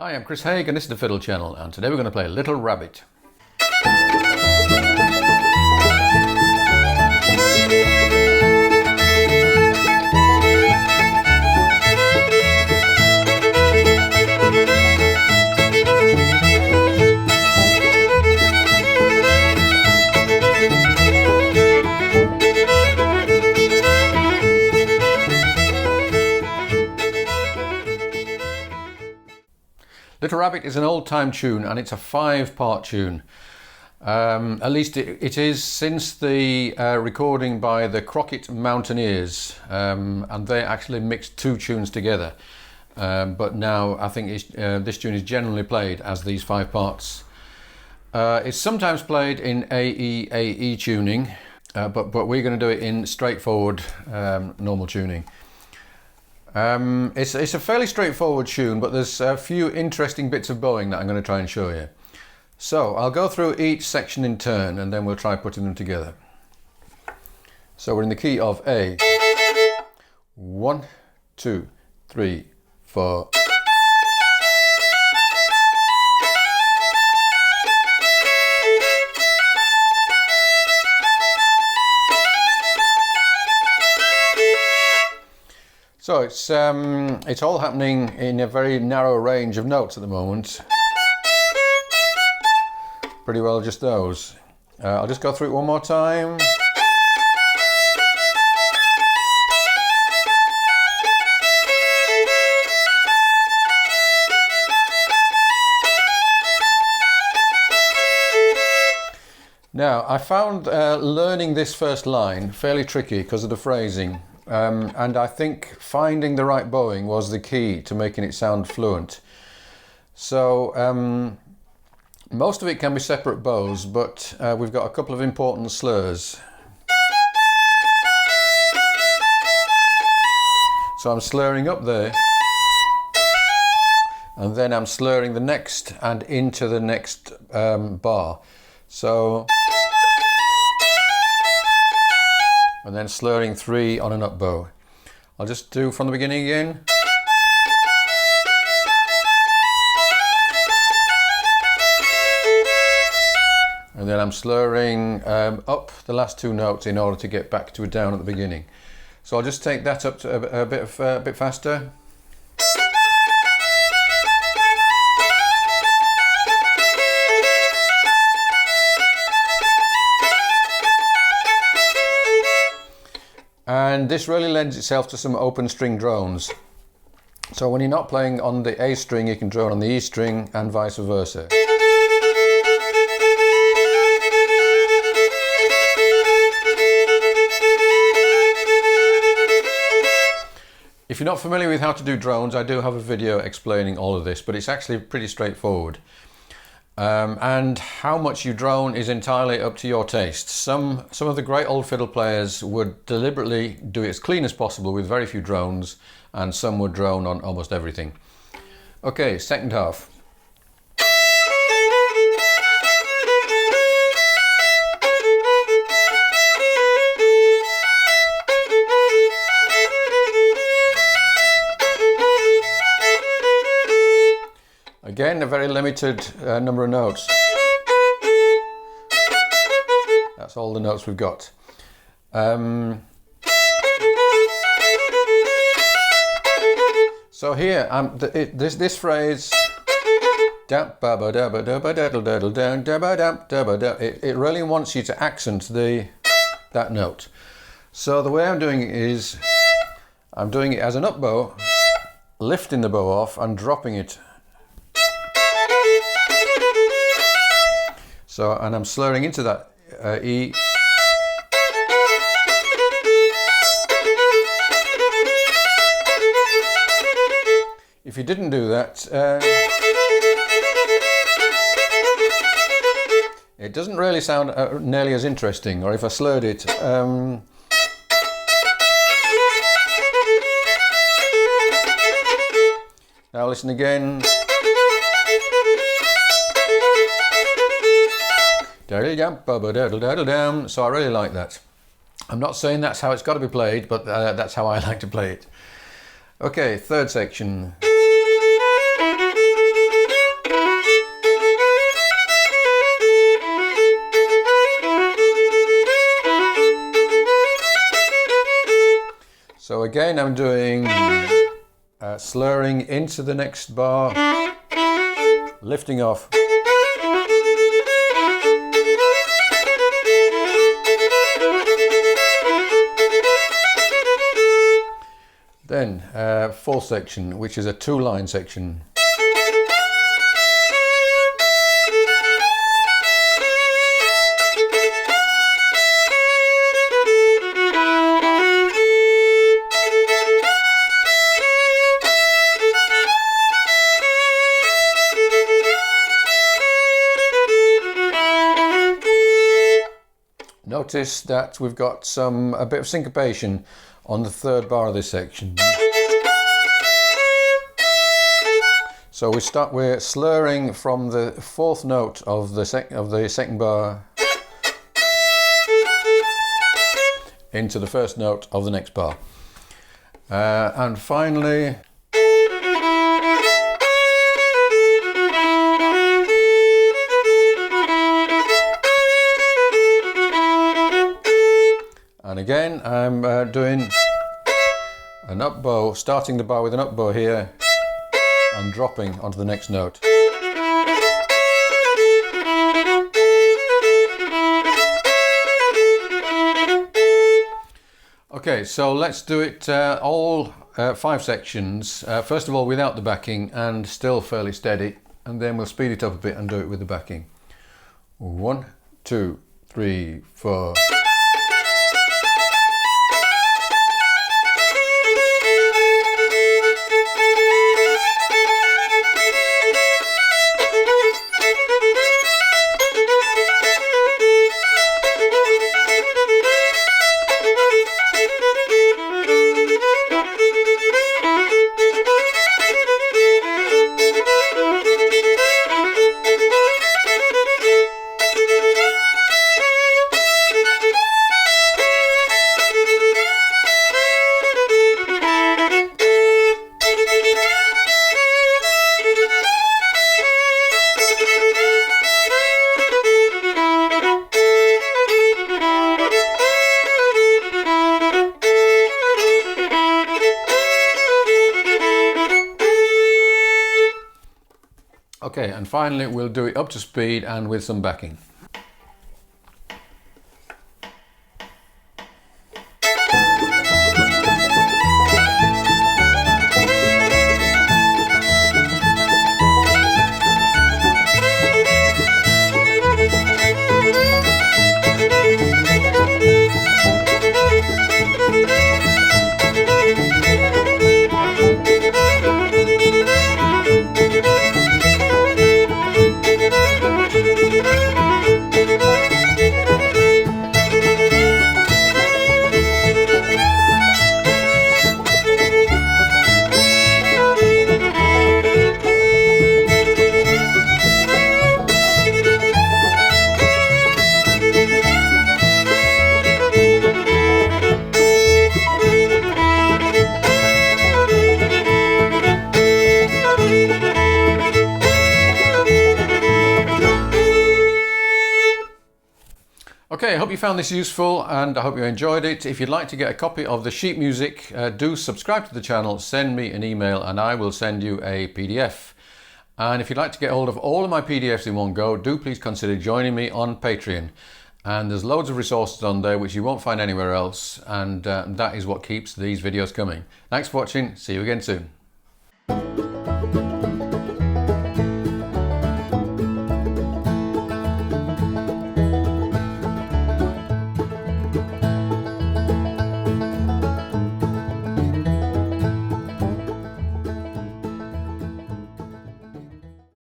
Hi, I'm Chris Haigh and this is the Fiddle channel, and today we're going to play Little Rabbit. Little Rabbit is an old-time tune and it's a 5-part tune. At least it is since the recording by the Crockett Mountaineers, and they actually mixed 2 tunes together. But now I think this tune is generally played as these 5 parts. It's sometimes played in AE tuning, but we're going to do it in straightforward normal tuning. It's a fairly straightforward tune, but there's a few interesting bits of bowing that I'm going to try and show you. So I'll go through each section in turn and then we'll try putting them together. So we're in the key of A. 1, 2, 3, 4. So it's all happening in a very narrow range of notes at the moment. Pretty well just those. I'll just go through it one more time. Now, I found learning this first line fairly tricky because of the phrasing. And I think finding the right bowing was the key to making it sound fluent. So most of it can be separate bows, but we've got a couple of important slurs. So I'm slurring up there, and then I'm slurring the next and into the next bar. So, and then slurring 3 on an up bow. I'll just do from the beginning again. And then I'm slurring up the last 2 notes in order to get back to a down at the beginning. So I'll just take that up to a bit faster. And this really lends itself to some open string drones. So when you're not playing on the A string, you can drone on the E string and vice versa. If you're not familiar with how to do drones, I do have a video explaining all of this, but it's actually pretty straightforward. And how much you drone is entirely up to your taste. Some of the great old fiddle players would deliberately do it as clean as possible with very few drones, and some would drone on almost everything. Okay, second half. Again, a very limited number of notes. That's all the notes we've got. So here, this phrase, it really wants you to accent that note. So the way I'm doing it is, I'm doing it as an up bow, lifting the bow off and dropping it. So, and I'm slurring into that E. If you didn't do that, it doesn't really sound nearly as interesting, or if I slurred it, now listen again. So I really like that. I'm not saying that's how it's got to be played, but that's how I like to play it. Okay, third section. again I'm doing slurring into the next bar, lifting off. Then fourth section, which is a 2-line section. Notice that we've got a bit of syncopation on the 3rd bar of this section. So we're slurring from the 4th note of the 2nd bar into the 1st note of the next bar. And finally, and again, I'm doing an up bow, starting the bar with an up bow here and dropping onto the next note. Okay, so let's do it all 5 sections. First of all, without the backing and still fairly steady, and then we'll speed it up a bit and do it with the backing. 1, 2, 3, 4. Okay, and finally we'll do it up to speed and with some backing. Okay, I hope you found this useful and I hope you enjoyed it. If you'd like to get a copy of the sheet music, do subscribe to the channel, send me an email and I will send you a PDF. And if you'd like to get hold of all of my PDFs in one go, do please consider joining me on Patreon. And there's loads of resources on there which you won't find anywhere else, and that is what keeps these videos coming. Thanks for watching, see you again soon.